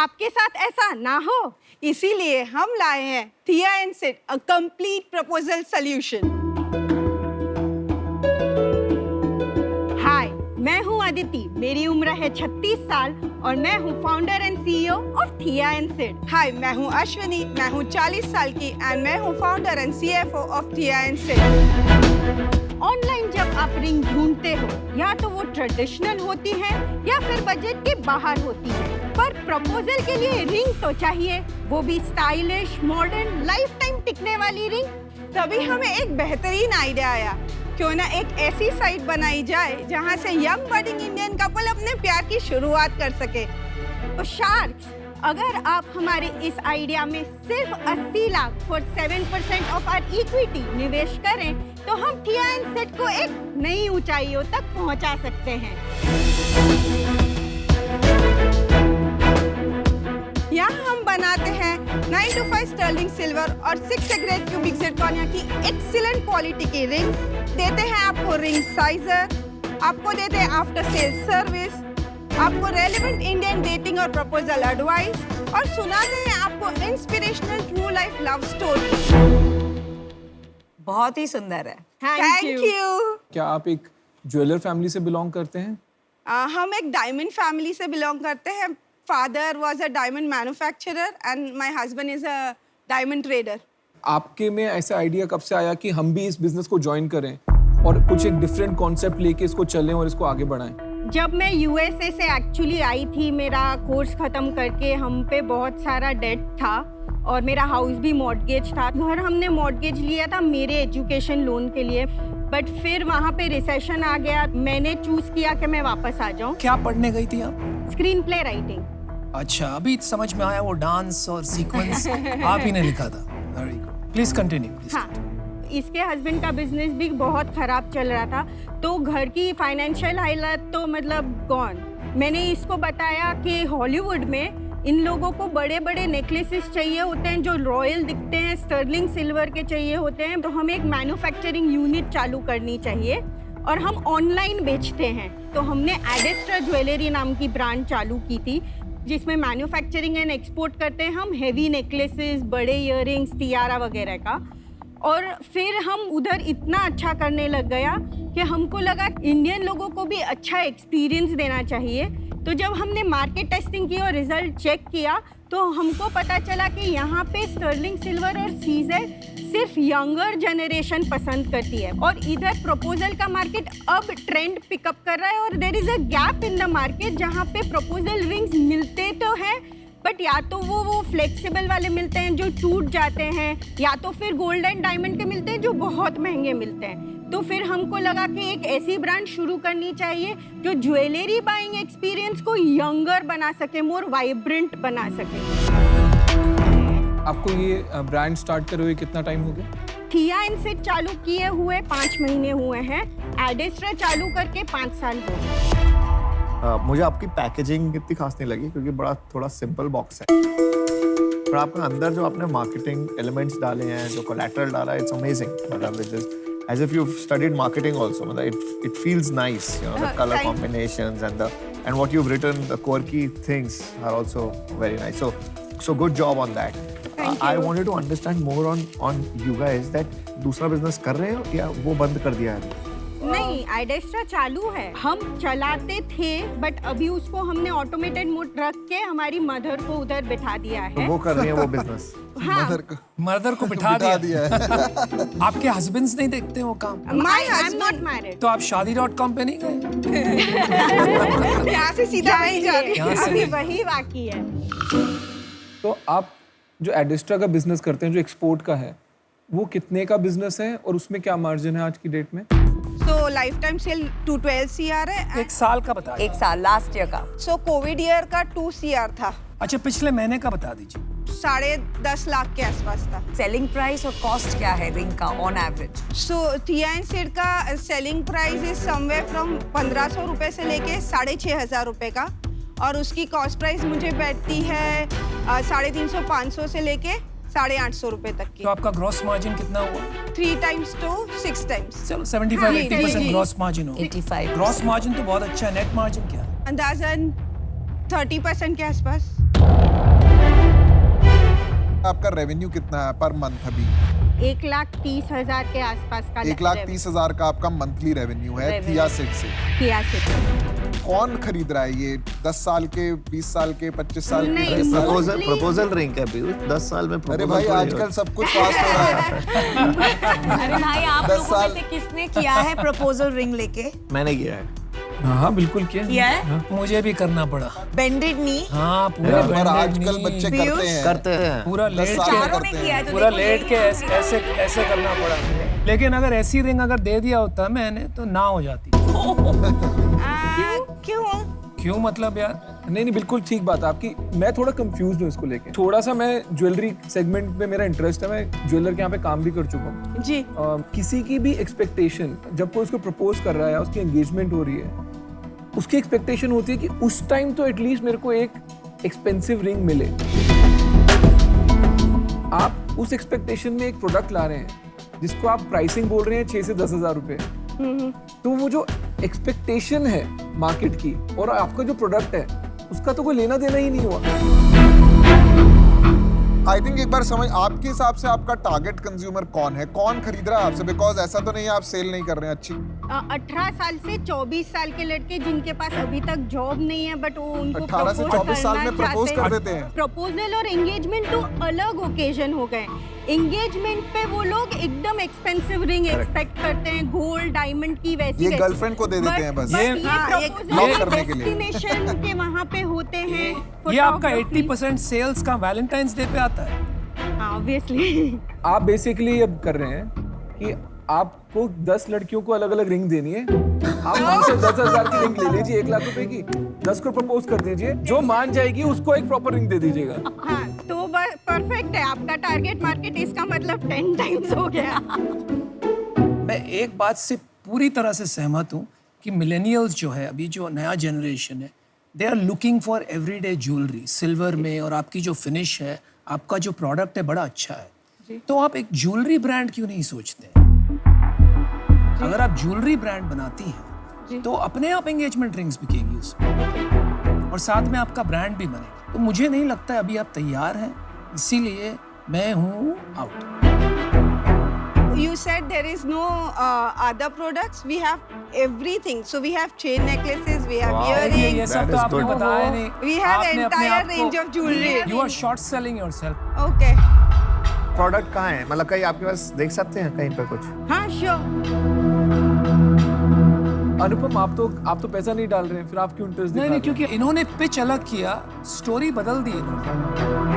आपके साथ ऐसा ना हो, इसीलिए हम लाए हैं Thea and Sid, a complete proposal solution. Hi, मैं हूँ अदिति, मेरी उम्र है 36 साल और मैं हूँ फाउंडर एंड सीईओ ऑफ थिया एंड सिड। हाय, मैं हूँ अश्विनी, मैं हूँ 40 साल की एंड मैं हूँ फाउंडर एंड सीएफओ ऑफ थिया एंड सिड। ऑनलाइन जब आप रिंग ढूंढते हो, या तो वो ट्रेडिशनल होती है या फिर बजट के बाहर होती है, पर प्रपोजल के लिए रिंग तो चाहिए, वो भी स्टाइलिश, मॉडर्न, लाइफ टाइम टिकने वाली रिंग। तभी हमें एक बेहतरीन आइडिया आया, क्यों ना एक ऐसी साइट बनाई जाए जहां से यंग बडिंग इंडियन कपल अपने प्यार की शुरुआत कर सके। तो शार्क्स, अगर आप हमारे इस आइडिया में सिर्फ 80 lakh for 7% of our equity निवेश करें, तो हम थिया एंड सिड को एक नई ऊंचाइयों तक पहुंचा सकते हैं। यहाँ हम बनाते हैं 9 to 5 स्टर्लिंग सिल्वर और 6 ग्रेड क्यूबिक जिरकॉनिया की एक्सीलेंट क्वालिटी की रिंग्स, देते हैं आपको रिंग साइजर, आपको देते हैं आफ्टर सेल सर्विस, आपको रेलेवेंट इंडियन डेटिंग और प्रपोजल एडवाइस और सुनाते हैं आपको inspirational true life love story. बहुत ही सुंदर है। Thank you. क्या आप एक ज्वेलर फैमिली से बिलोंग करते हैं? हम एक डायमंड फैमिली से बिलोंग करते हैं। Father was a diamond manufacturer and my husband is a diamond trader. आपके में ऐसा आइडिया कब से आया कि हम भी इस बिजनेस को ज्वाइन करें और कुछ एक डिफरेंट कॉन्सेप्ट लेके इसको चलें और इसको आगे बढ़ाएं? जब मैं यूएसए से एक्चुअली आई थी, मेरा कोर्स खत्म करके हम पे बहुत सारा डेट था और मेरा हाउस भी मॉर्टगेज था। घर हमने मॉर्टगेज लिया था मेरे एजुकेशन लोन के लिए, बट फिर वहाँ पे रिसेशन आ गया। मैंने चूज किया कि मैं वापस आ जाऊँ। क्या पढ़ने गई थी आप? Screen play writing. अच्छा, अभी समझ में आया, वो डांस और सीक्वेंस आप ही ने लिखा था। Very good, please continue. हाँ, इसके हस्बैंड का बिजनेस भी बहुत खराब चल रहा था, तो घर की फाइनेंशियल हालत तो मतलब गॉन। मैंने इसको बताया कि हॉलीवुड में इन लोगों को बड़े बड़े नेकलेसेस चाहिए होते हैं जो रॉयल दिखते हैं, स्टर्लिंग सिल्वर के चाहिए होते हैं, तो हमें एक मैन्युफैक्चरिंग यूनिट चालू करनी चाहिए और हम ऑनलाइन बेचते हैं। तो हमने एडेस्ट्रा ज्वेलरी नाम की ब्रांड चालू की थी, जिसमें मैन्युफैक्चरिंग एंड एक्सपोर्ट करते हैं हम हेवी नेकलेसेस, बड़े इयररिंग्स, टियारा वगैरह का। और फिर हम उधर इतना अच्छा करने लग गया कि हमको लगा इंडियन लोगों को भी अच्छा एक्सपीरियंस देना चाहिए। तो जब हमने मार्केट टेस्टिंग की और रिजल्ट चेक किया, तो हमको पता चला कि यहाँ पे स्टर्लिंग सिल्वर और सीजेड सिर्फ यंगर जनरेशन पसंद करती है और इधर प्रपोजल का मार्केट अब ट्रेंड पिकअप कर रहा है और there is a gap in the market जहाँ पे प्रपोजल रिंग्स मिलते तो हैं, बट या तो वो फ्लेक्सिबल वाले मिलते हैं जो टूट जाते हैं, या तो फिर गोल्ड एंड डायमंड के मिलते हैं जो बहुत महंगे मिलते हैं। तो फिर हमको लगा कि एक ऐसी ब्रांड शुरू करनी चाहिए जो ज्वेलरी बाइंग एक्सपीरियंस को यंगर बना सके, मोर वाइब्रेंट बना सके। आपको ये ब्रांड स्टार्ट करे हुए कितना टाइम हो गया? थिया एंड सिड चालू किए हुए 5 महीने हुए हैं, एडेस्ट्रा चालू करके 5 साल हो गए। मुझे आपकी पैकेजिंग इतनी खास नहीं लगी क्योंकि बड़ा थोड़ा सिंपल बॉक्स है, पर आपका अंदर जो आपने मार्केटिंग एलिमेंट्स डाले हैं, जो कोलैटरल डाला है, इट्स अमेजिंग। मतलब it is as if you've studied marketing also. It feels nice, you know, the color combinations and what you've written, the quirky things are also very nice. So good job on that. I wanted to understand more on you guys that दूसरा business कर रहे हो या वो बंद कर दिया है? नहीं, एडेस्ट्रा चालू है। हम चलाते थे, बट अभी उसको हमने ऑटोमेटेड मोड रख के हमारी मदर को उधर बिठा दिया है। तो वो कर रही है वो बिजनेस? हाँ, मदर को बिठा दिया है। आपके हस्बैंड्स नहीं देखते वो काम? I am not married. तो आप शादी.com पे नहीं गए? यहाँ से सीधा नहीं जा रही। अभी वही बाकी है। तो आप जो एडेस्ट्रा का बिजनेस करते हैं, जो एक्सपोर्ट का है, वो कितने का बिजनेस है और उसमें क्या मार्जिन है आज की डेट में? तो लाइफ टाइम सेल 212 CR है। 1 साल का बता दीजिए। 1 साल लास्ट ईयर का। सो कोविड ईयर का 2 CR था। अच्छा, पिछले महीने का बता दीजिए। 10.5 लाख के आसपास था। सेलिंग प्राइस और कॉस्ट क्या है रिंग का ऑन एवरेज? सो थिया एंड सिड का selling price is somewhere from 1500 रुपए से लेके 6,500 रुपए का, और उसकी कॉस्ट प्राइस मुझे बैठती है 350-500 से लेके 850 रुपए तक की। तो आपका ग्रॉस मार्जिन कितना हुआ? 3 times to 6 times। चलो 75-80% ग्रॉस मार्जिन हो। 85। ग्रॉस मार्जिन तो बहुत अच्छा है, नेट मार्जिन क्या है? अंदाजन 30% के आसपास। आपका रेवेन्यू कितना है पर मंथ अभी? 1,30,000 के आसपास का 1,30,000 का आपका मंथली रेवेन्यू है Revenue। थिया सीड से। किया से। कौन खरीद रहा है ये? 10 साल के, 20 साल के, 25 साल के, नहीं, 30 साल के? प्रपोजल रिंग है पीयूष, 10 साल में अरे proposal भाई थोड़ी आजकल होता सब कुछ फास्ट हो रहा है। अरे भाई आप 10 लोगों साल- में से किसने किया है प्रपोजल रिंग लेके? है। मैंने किया है। हाँ बिल्कुल किया किया है? मुझे भी करना पड़ा। बेंडेड नी? हाँ पूरे पर bended आजकल knee, बच्चे पीयूष? करते हैं। करते हैं। पूरा 10 लेट साल के में चारों ने करते किया है हैं। तो पूरा देखो लेट यही के है। ऐसे ऐसे करना पड़ा मुझे। लेकिन अगर ऐसी रिंग अगर दे दिया होता मैंने तो ना हो जाती। क्यों? क्यों मतलब यार? नहीं नहीं बिल्कुल ठीक बात है आपकी। मैं थोड़ा कंफ्यूज हूँ इसको लेके। थोड़ा सा मैं ज्वेलरी सेगमेंट में मेरा इंटरेस्ट है, मैं ज्वेलर के यहाँ पे काम भी कर चुका हूँ। जी किसी की भी एक्सपेक्टेशन जब कोई उसको प्रपोज कर रहा है, उसकी एंगेजमेंट हो रही है, उसकी एक्सपेक्टेशन होती है कि उस टाइम तो एटलीस्ट मेरे को एक एक्सपेंसिव रिंग मिले। आप उस एक्सपेक्टेशन में एक प्रोडक्ट ला रहे हैं जिसको आप प्राइसिंग बोल रहे हैं 6 से 10,000 रुपए, तो वो जो एक्सपेक्टेशन है मार्केट की और आपका जो प्रोडक्ट है उसका तो कोई लेना देना ही नहीं हुआ। आई थिंक एक बार समझ, आपके हिसाब से आपका टारगेट कंज्यूमर कौन है? कौन खरीद रहा है आपसे? बिकॉज ऐसा तो नहीं है आप सेल नहीं कर रहे हैं अच्छी। 18 साल से 24 साल के लड़के जिनके पास अभी तक जॉब नहीं है बट वो उनको 18 से 24 साल में प्रपोज कर देते हैं। प्रपोजल और एंगेजमेंट तो अलग ओकेजन हो गए। एंगेजमेंट पे वो लोग एकदम एक्सपेंसिव रिंग एक्सपेक्ट करते हैं, गोल्ड डायमंड की वैसी ये वैसी। गर्लफ्रेंड को दे देते हैं बस। ये हाँ, ये lock करने के लिए। डेस्टिनेशन के वहाँ पे होते हैं। ये आपका photography। 80% सेल्स का वैलेंटाइंस डे पे आता है। हाँ ऑब्वियसली। आप बेसिकली अब कर रहे हैं कि आपको 10 लड़कियों को अलग अलग रिंग देनी है। आप उनसे 10,000 की रिंग ले लीजिए, 1 लाख रुपए की, 10 को प्रपोज कर दीजिए, जो मान जाएगी उसको एक प्रॉपर रिंग दे दीजिएगा। हाँ तो परफेक्ट है आपका टारगेट मार्केट। इसका मतलब 10 टाइम्स हो गया। मैं एक बात से पूरी तरह से सहमत हूँ कि मिलेनियल्स जो है, अभी जो नया जनरेशन है, they are looking for everyday jewellery silver में, और आपकी जो फिनिश है, आपका जो प्रोडक्ट है बड़ा अच्छा है। तो आप एक ज्वेलरी ब्रांड क्यों नहीं सोचते? अगर आप ज्वेलरी ब्रांड बनाती हैं तो अपने आप एंगेजमेंट रिंग्स बिकेगी उसमें और साथ में आपका ब्रांड भी बनेगा। तो मुझे नहीं लगता अभी आप तैयार हैं, इसीलिए मैं हूँ out. You said there is no other products. We have everything. So we have chain necklaces, we have ये earrings, सब तो is आपने good. बताया नहीं। we have आपने अपने entire आप को- range of jewelry. You are short selling yourself. Okay. Product कहाँ है? मतलब कहीं आपके पास देख सकते हैं कहीं पे कुछ? हाँ श्योर। अनुपम आप तो पैसा नहीं डाल रहे हैं, फिर आप क्यों इंटरेस्ट नहीं नहीं, क्योंकि इन्होंने पिच अलग किया, स्टोरी बदल दी इन्होंने।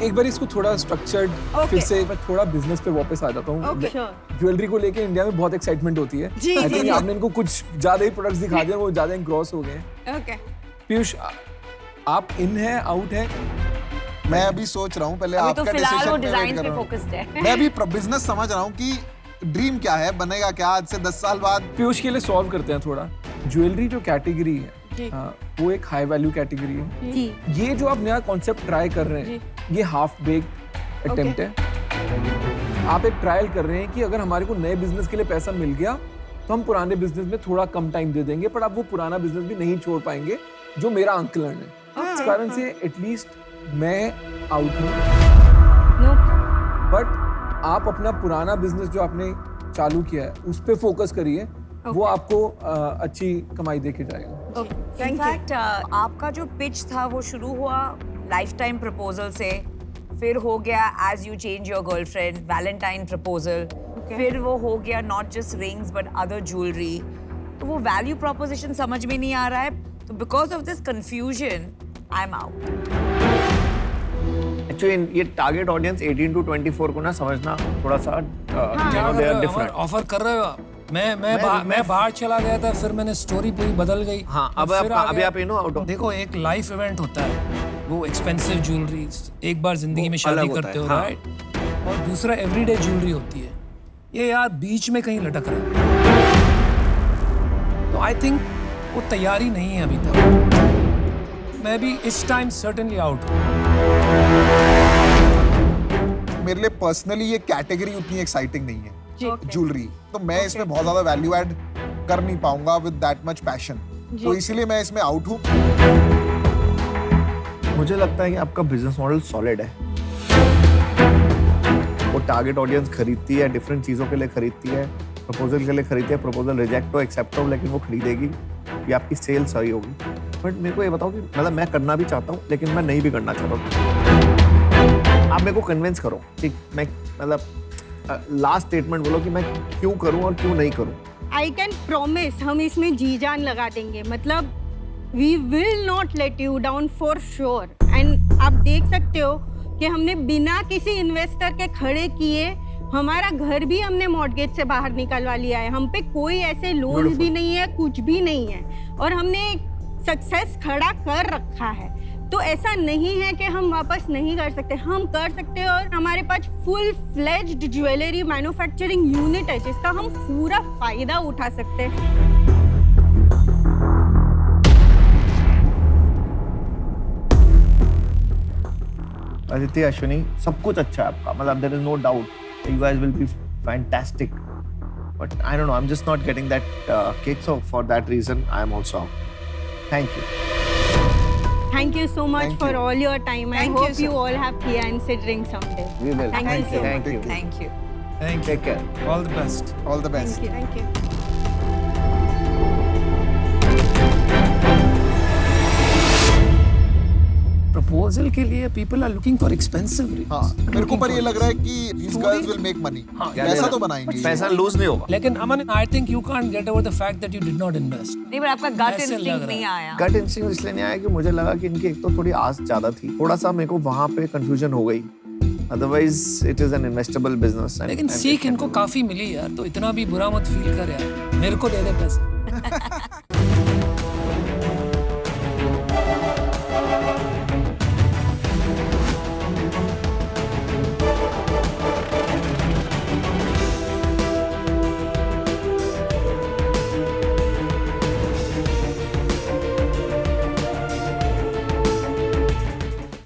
एक बार इसको थोड़ा स्ट्रक्चर्ड फिर से मैं थोड़ा बिजनेस पे वापस आ जाता हूँ। Okay, sure. ज्वेलरी को लेके इंडिया में बहुत एक्साइटमेंट होती है। जी, आई जी, थिंक जी। आपने इनको कुछ ज्यादा ही प्रोडक्ट्स दिखा दिए, वो ज्यादा इंग्रॉस हो गए हैं। Okay. पीयूष आप इन है आउट है? मैं अभी सोच रहा हूँ, पहले अभी आपका तो फिलहाल वो डिसीजन डिजाइन पे फोकस्ड है। मैं अभी बिजनेस समझ रहा हूँ कि ड्रीम क्या है, बनेगा क्या आज से 10 साल बाद? पीयूष के लिए सॉल्व करते हैं थोड़ा। ज्वेलरी जो कैटेगरी है वो एक हाई वैल्यू कैटेगरी है। जी ये जो आप नया कॉन्सेप्ट ट्राई कर रहे हैं, ये हाफ बेक्ड अटेम्प्ट है। आप एक ट्रायल कर रहे हैं कि अगर हमारे को नए बिजनेस के लिए पैसा मिल गया तो हम पुराने बिजनेस में थोड़ा कम टाइम दे देंगे, पर आप वो पुराना बिजनेस भी नहीं छोड़ पाएंगे जो मेरा आंकलन है। इस कारण से एटलीस्ट मैं आउट हूँ। नो बट आप अपना पुराना बिजनेस जो आपने चालू किया है उस पे फोकस करिए, वो आपको अच्छी कमाई देके जाएगा। इनफैक्ट आपका जो पिच था वो शुरू हुआ लाइफ टाइम प्रपोजल से, फिर हो गया as you change your girlfriend Valentine proposal, फिर वो हो गया not just rings but other jewellery. तो वो वैल्यू प्रोपोजिशन समझ में नहीं आ रहा है, तो because of this confusion I am out. Actually ये टारगेट ऑडियंस 18 to 24 को ना समझना थोड़ा सा दे आर डिफरेंट। ऑफर कर रहे हो आप? मैं बाहर चला गया था, फिर मैंने स्टोरी पूरी बदल गई। हाँ, अब फिर आपका आ अभी गया। आप यू नो आउट ऑफ। देखो एक लाइफ इवेंट होता है, वो एक्सपेंसिव ज्वेलरी एक बार जिंदगी वो में शादी अलग होता करते है, हो, हाँ। राइट? और दूसरा एवरीडे ज्वेलरी होती है। ये यार बीच में कहीं लटक रहा है, तो आई थिंक वो तैयारी नहीं है अभी तक। मैं भी इस टाइम सर्टेनली आउट हूँ। मेरे लिए पर्सनली ये कैटेगरी उतनी एक्साइटिंग नहीं है ज्वेलरी, तो मैं इसमें बहुत ज्यादा वैल्यू ऐड कर नहीं पाऊंगा विद दैट मच पैशन, तो इसीलिए मैं इसमें आउट हूँ। मुझे लगता है कि आपका बिजनेस मॉडल सॉलिड है। वो टारगेट ऑडियंस खरीदती है, डिफरेंट चीज़ों के लिए खरीदती है, प्रपोजल के लिए खरीदती है, प्रपोजल रिजेक्ट हो एक्सेप्ट हो, लेकिन वो खरीदेगी, ये आपकी सेल सही होगी। बट मेरे को ये बताओ कि मतलब मैं करना भी चाहता हूँ लेकिन मैं नहीं भी करना चाहता हूँ। आप मेरे को कन्विंस करो कि मैं मतलब लास्ट स्टेटमेंट बोलो कि मैं क्यों करूँ और क्यों नहीं करूँ। आई कैन प्रॉमिस हम इसमें जी जान लगा देंगे, मतलब we will not let you down for sure. And आप देख सकते हो कि हमने बिना किसी इन्वेस्टर के खड़े किए हमारा घर भी हमने मॉर्गेज से बाहर निकलवा लिया है। हम पे कोई ऐसे लोन भी नहीं है, कुछ भी नहीं है, और हमने सक्सेस खड़ा कर रखा है। तो ऐसा नहीं है कि हम वापस नहीं कर सकते, हम कर सकते हैं। और हमारे पास full fledged jewellery manufacturing unit है जिसका हम पूरा फायदा उठा सकते हैं। आदित्य, अश्विनी, सब कुछ अच्छा है आपका, मतलब there is no doubt you guys will be fantastic, but I don't know, I am just not getting that kick, so for that reason I am also out. Thank you. Thank you so much Thank for you. all your time. I Thank you, hope sir. you all have tea and sit drink someday. We will. Thank you so much. Thank you. Thank you. Thank Take care. you. All the best. All the best. Thank you. Proposal के लिए people are looking for expensive rings. हाँ, मेरे को पर ये लग रहा है कि these girls will make money. पैसा तो बनाएंगी। पैसा लूज नहीं होगा। लेकिन अमन, I think you can't get over the fact that you did not invest. नहीं, पर आपका गट ऐसे लग इंस्टिंक्ट रहा नहीं है। आया। गट इंस्टिंक्ट इसलिए नहीं आया कि मुझे लगा कि इनकी एक तो थोड़ी आस ज्यादा थी, थोड़ा सा मेरे को वहां पे कंफ्यूजन हो गई। Otherwise it is an investable business. लेकिन सीख इनको काफी मिली यार, तो इतना भी बुरा मत फील कर यार, मेरे को दे दे पैसे।